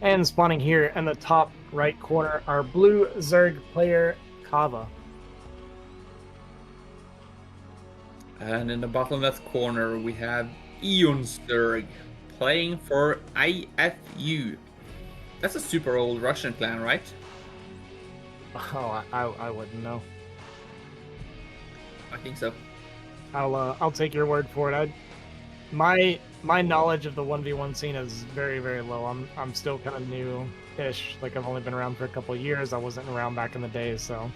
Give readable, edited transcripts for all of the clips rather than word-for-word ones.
And spawning here in the top right corner, our blue Zerg player, Cava. And in the bottom left corner, we have eOnzErG playing for IFU. That's a super old Russian clan, right? Oh, I wouldn't know. I think so. I'll take your word for it. My knowledge of the 1v1 scene is very, very low. I'm still kind of new-ish. Like, I've only been around for a couple of years. I wasn't around back in the day, so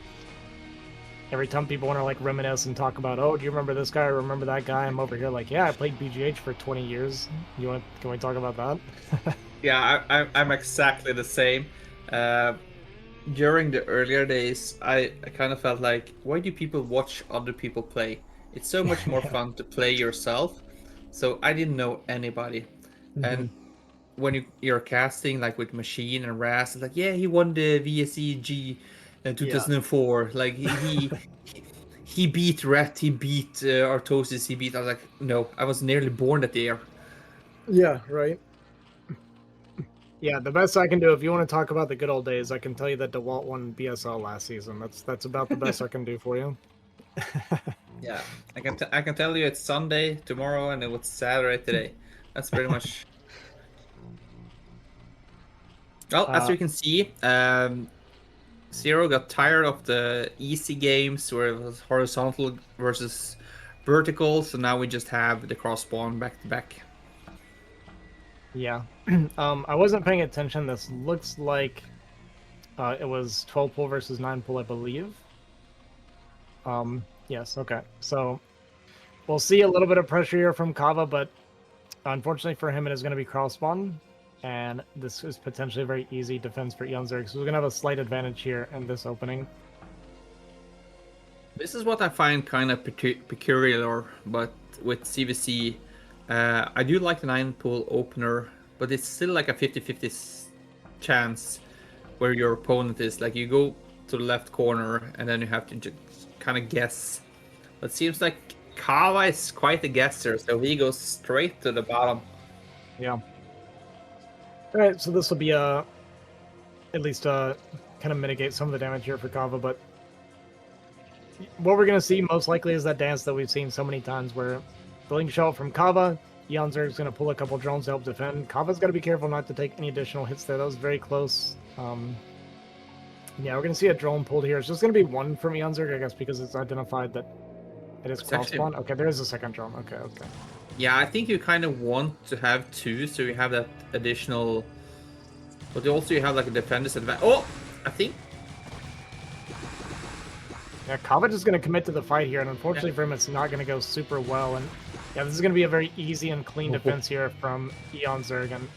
every time people want to like reminisce and talk about, oh, do you remember this guy or remember that guy? I'm over here like, yeah, I played BGH for 20 years. Can we talk about that? Yeah, I'm exactly the same. Uh, During the earlier days, I kind of felt like, why do people watch other people play? It's so much more Yeah. fun to play yourself. So I didn't know anybody. Hmm. And when you're casting like with Machine and Raz, it's like, yeah, he won the VSEG Yeah. 2004. Like he beat Ret, he beat Artosis, he beat. I was like, no, I was nearly born that year. Yeah, right. Yeah, the best I can do, if you want to talk about the good old days, I can tell you that DeWalt won BSL last season. That's about the best I can do for you. Yeah, I can tell you it's Sunday tomorrow and it was Saturday today. That's pretty much. Well, as Uh, you can see, Zero got tired of the easy games where it was horizontal versus vertical, so now we just have the cross spawn back to back. yeah. I wasn't paying attention. This looks like it was 12 pull versus 9 pull, I believe. Yes, okay. So we'll see a little bit of pressure here from Kava, but unfortunately for him, it is going to be cross spawn. And this is potentially a very easy defense for eOnzErG. So we're going to have a slight advantage here in this opening. This is what I find kind of peculiar, but with CVC, I do like the 9 pull opener, but it's still like a 50-50 chance where your opponent is. Like you go to the left corner and then you have to just kind of guess. But it seems like Kava is quite a guesser, so he goes straight to the bottom. Yeah. All right, so this will be at least kind of mitigate some of the damage here for Kava, but what we're going to see most likely is that dance that we've seen so many times where the link shot from Kava, eOnzErG is going to pull a couple drones to help defend. Kava's got to be careful not to take any additional hits there. That was very close. Yeah, we're going to see a drone pulled here. It's just going to be one from eOnzErG, I guess, because it's identified that it is It's cross actually, spawn. Okay, there is a second drone. Okay, okay. yeah, I think you kind of want to have two, so you have that additional. But also you have like a defender's advantage. Oh, I think. Yeah, Kava is going to commit to the fight here, and unfortunately for him, it's not going to go super well. And yeah, this is going to be a very easy and clean defense here from eOnzErG, and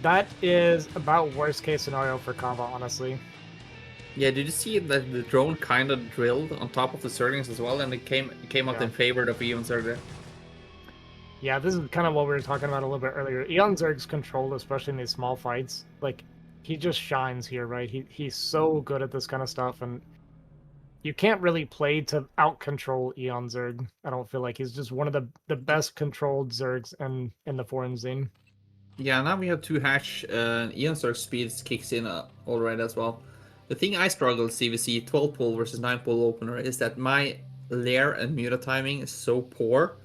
that is about worst case scenario for Kava, honestly. Yeah, did you see that the drone kind of drilled on top of the Zerglings as well, and it came out Yeah. in favor of eOnzErG? Yeah, this is kind of what we were talking about a little bit earlier. eOnzErG's control, especially in these small fights, like he just shines here, right? He's so good at this kind of stuff, and you can't really play to out control eOnzErG. I don't feel like he's just one of the best controlled Zergs in the foreign scene. Yeah, now we have 2 hatch, eOnzErG speeds kicks in already as well. The thing I struggle with CVC 12 pull versus 9 pull opener is that my Lair and Muta timing is so poor.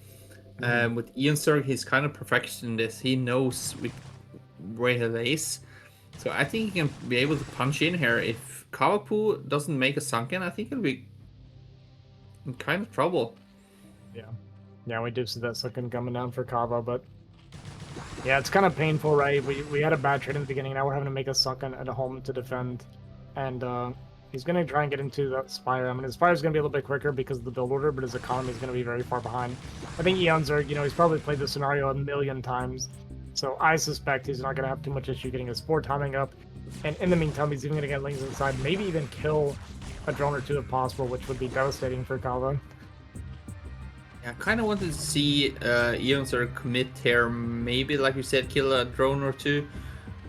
With eOnzErG, he's kind of perfection in this. He knows where he lays. So I think he can be able to punch in here. If Cavapoo doesn't make a sunken, I think he'll be in kind of trouble. Yeah. Yeah, we do see that second coming down for Kava, but yeah, it's kind of painful, right? We had a bad trade in the beginning. Now we're having to make a second at home to defend, and he's going to try and get into that Spire. I mean, his Spire is going to be a little bit quicker because of the build order, but his economy is going to be very far behind. I think eOnzErG, he's probably played this scenario a million times, so I suspect he's not going to have too much issue getting his spore timing up. And in the meantime, he's even going to get lings inside, maybe even kill a drone or two if possible, which would be devastating for Kava. Yeah, I kind of wanted to see eOnzErG commit here. Maybe, like you said, kill a drone or two.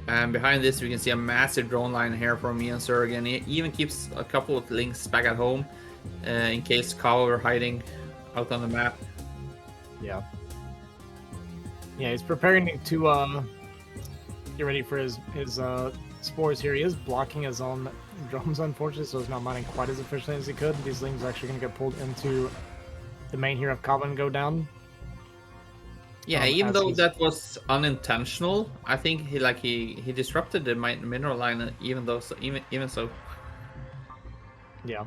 And behind this, we can see a massive drone line here from eOnzErG, and he even keeps a couple of links back at home in case Kava were hiding out on the map. Yeah. Yeah, he's preparing to get ready for his spores here. He is blocking his own drones, unfortunately, so he's not mining quite as efficiently as he could. These lings are actually going to get pulled into the main here of Kava and go down. Yeah, even though that was unintentional, I think he disrupted the mineral line. Even so. Yeah.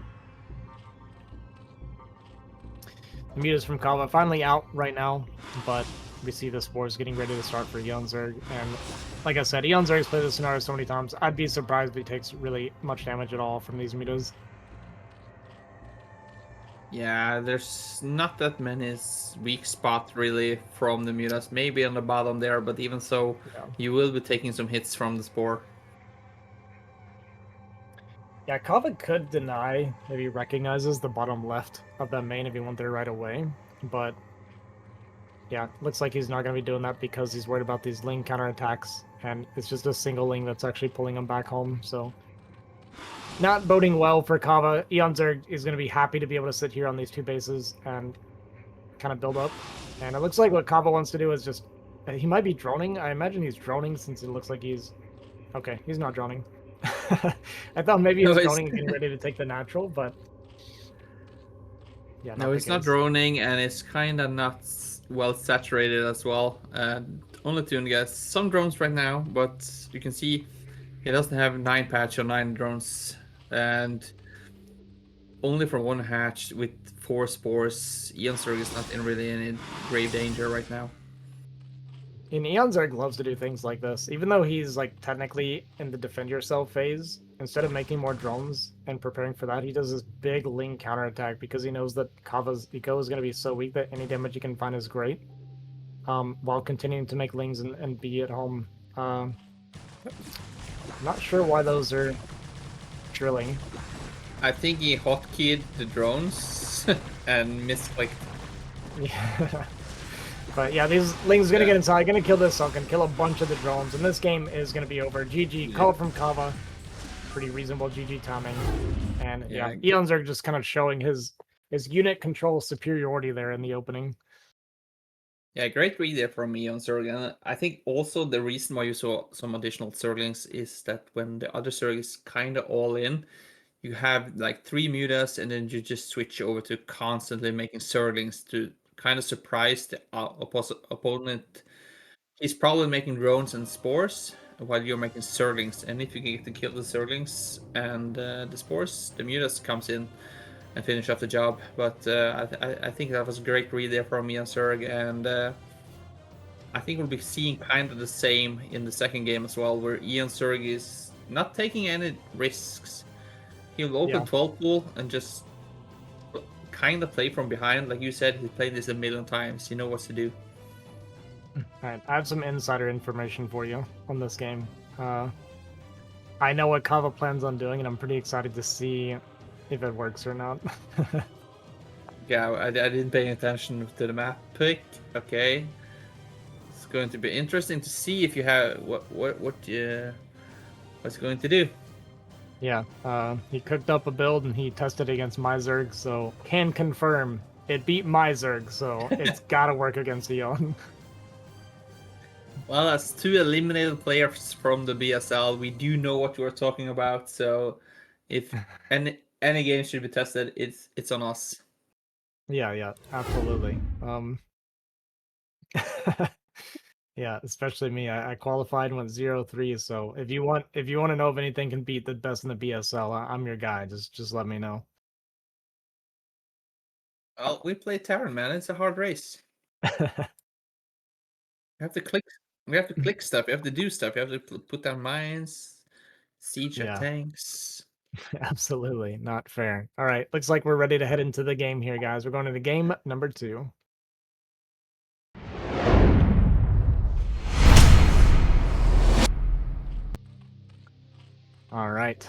The mutas from Kava finally out right now, but we see the spores getting ready to start for eOnzErG. And like I said, eOnzErG's played this scenario so many times. I'd be surprised if he takes really much damage at all from these mutas. Yeah, there's not that many weak spots really from the mutas. Maybe on the bottom there, but even so, you will be taking some hits from the spore. Yeah, Kava could deny if he recognizes the bottom left of that main if he went there right away, but yeah, looks like he's not going to be doing that because he's worried about these ling counterattacks, and it's just a single ling that's actually pulling him back home, so not boding well for Kava. eOnzErG is going to be happy to be able to sit here on these two bases and kind of build up, and it looks like what Kava wants to do is just... He might be droning. I imagine he's droning since it looks like he's... Okay, he's not droning. I thought maybe he was droning and getting ready to take the natural, but... Yeah, no, it's not droning, and it's kind of not well saturated as well. Only two guys, some drones right now, but you can see he doesn't have 9 patch or 9 drones, and only for 1 hatch with 4 spores. eOnzErG is not in really any grave danger right now. And eOnzErG loves to do things like this. Even though he's like technically in the defend yourself phase, instead of making more drones and preparing for that, he does this big ling counterattack because he knows that Kava's eco is going to be so weak that any damage he can find is great. While continuing to make lings and be at home. Not sure why those are drilling. I think he hotkeyed the drones and misclicked. Yeah. But yeah, these lings gonna get inside, gonna kill this sunken, kill a bunch of the drones, and this game is gonna be over. GG, call it from Kava. Pretty reasonable GG timing. And yeah, eOnzErG just kind of showing his unit control superiority there in the opening. Yeah, great read there from eOnzErG. And I think also the reason why you saw some additional Zerglings is that when the other Zerg is kind of all in, you have like 3 mutas, and then you just switch over to constantly making Zerglings to kind of surprise the opponent. He's probably making drones and spores while you're making Zerglings, and if you get to kill the Zerglings and the spores, the mutas comes in and finish off the job. But I think that was a great read there from eOnzErG, and I think we'll be seeing kind of the same in the second game as well, where eOnzErG is not taking any risks. He'll open 12 pool and just kind of play from behind. Like you said, he's played this a million times. You know what to do. Alright, I have some insider information for you on this game. I know what Kava plans on doing, and I'm pretty excited to see if it works or not. Yeah, I didn't pay attention to the map pick. Okay, it's going to be interesting to see if you have what's going to do. Yeah, he cooked up a build and he tested against my Zerg, so can confirm it beat my Zerg, so it's gotta work against eOn. Well, as 2 eliminated players from the BSL, we do know what we're talking about. So, if any game should be tested, it's on us. Yeah, absolutely. Yeah, especially me. I qualified and went 0-3. So if you want to know if anything can beat the best in the BSL, I'm your guy. Just let me know. Well, we play Terran, man. It's a hard race. We have to click stuff. We have to do stuff. We have to put down mines, siege tanks. Absolutely not fair. All right, looks like we're ready to head into the game here, guys. We're going to the game number 2. All right,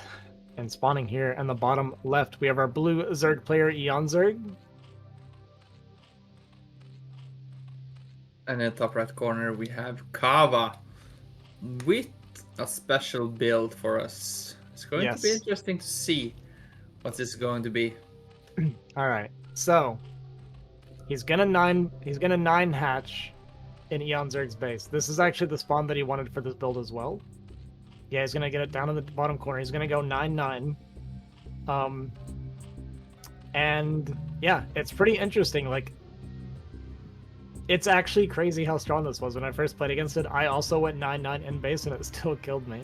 and spawning here in the bottom left, we have our blue Zerg player, eOnzErG. And in the top right corner, we have Kava with a special build for us. It's going to be interesting to see what this is going to be. All right, so he's gonna 9 hatch in eOnzErG's base. This is actually the spawn that he wanted for this build as well. Yeah, he's gonna get it down in the bottom corner. He's gonna go 9-9. And yeah, it's pretty interesting. Like, it's actually crazy how strong this was. When I first played against it, I also went 9-9 in base, and it still killed me.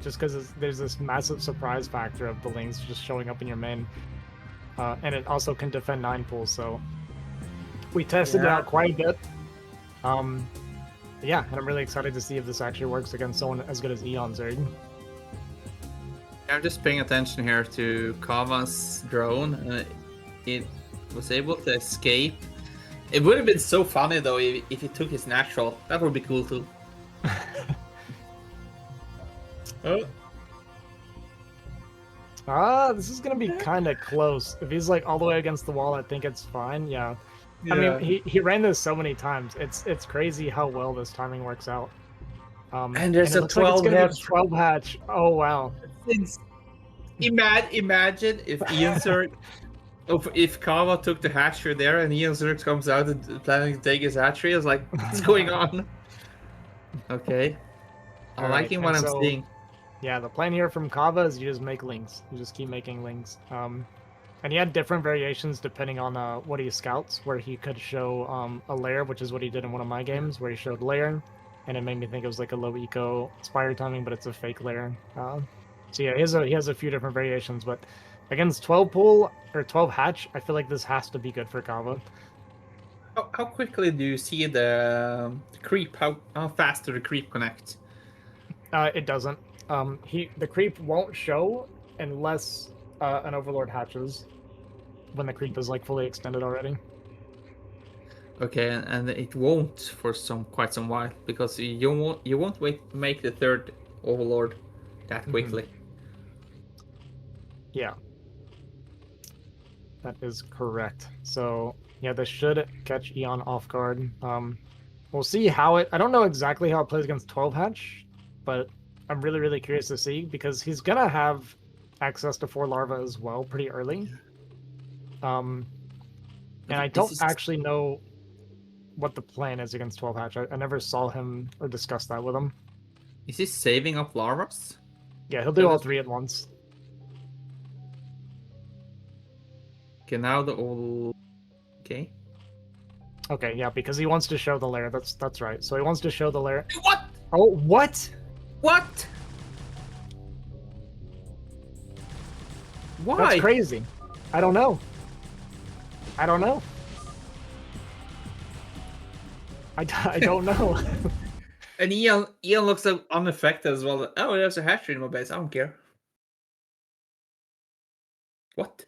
Just because there's this massive surprise factor of the lings just showing up in your main. And it also can defend 9 pools, so we tested it out quite a bit. Yeah, and I'm really excited to see if this actually works against someone as good as eOnzErG. I'm just paying attention here to Kava's drone. It was able to escape. It would have been so funny though if he took his natural. That would be cool too. Oh. This is gonna be kind of close. If he's like all the way against the wall, I think it's fine. Yeah. I mean, he ran this so many times. It's crazy how well this timing works out. And there's a 12 like hatch. 12 hatch. Oh wow. Imagine if eOnzErG, if Kava took the hatchery there and eOnzErG comes out and planning to take his hatchery. I was like, what's going on? Okay. I'm liking what I'm seeing. Yeah, the plan here from Kava is you just make lings. You just keep making lings. And he had different variations depending on what he scouts, where he could show a Lair, which is what he did in one of my games, where he showed Lair, and it made me think it was like a low eco Spire timing, but it's a fake Lair. So yeah, he has a few different variations, but against 12 pool or 12 hatch, I feel like this has to be good for Kava. How quickly do you see the creep? How fast do the creep connect? It doesn't. The creep won't show unless an Overlord hatches, when the creep is like fully extended already. Okay, and it won't for quite some while because you won't make the third Overlord that quickly. Yeah, that is correct. So yeah, this should catch Eon off guard. We'll see how I don't know exactly how it plays against 12 hatch, but I'm really curious to see, because he's gonna have access to 4 larva as well pretty early. And I don't actually know what the plan is against 12 hatch. I never saw him or discussed that with him. Is he saving up larvas? Yeah, he'll do all 3 at once. Okay, now the old. Okay. Okay, yeah, because he wants to show the Lair. That's right. So he wants to show the Lair. What? Oh, what? What? Why? That's crazy. I don't know. I don't know. I don't know. And Eon looks unaffected as well. Oh, there's a hatchery in my base. I don't care. What?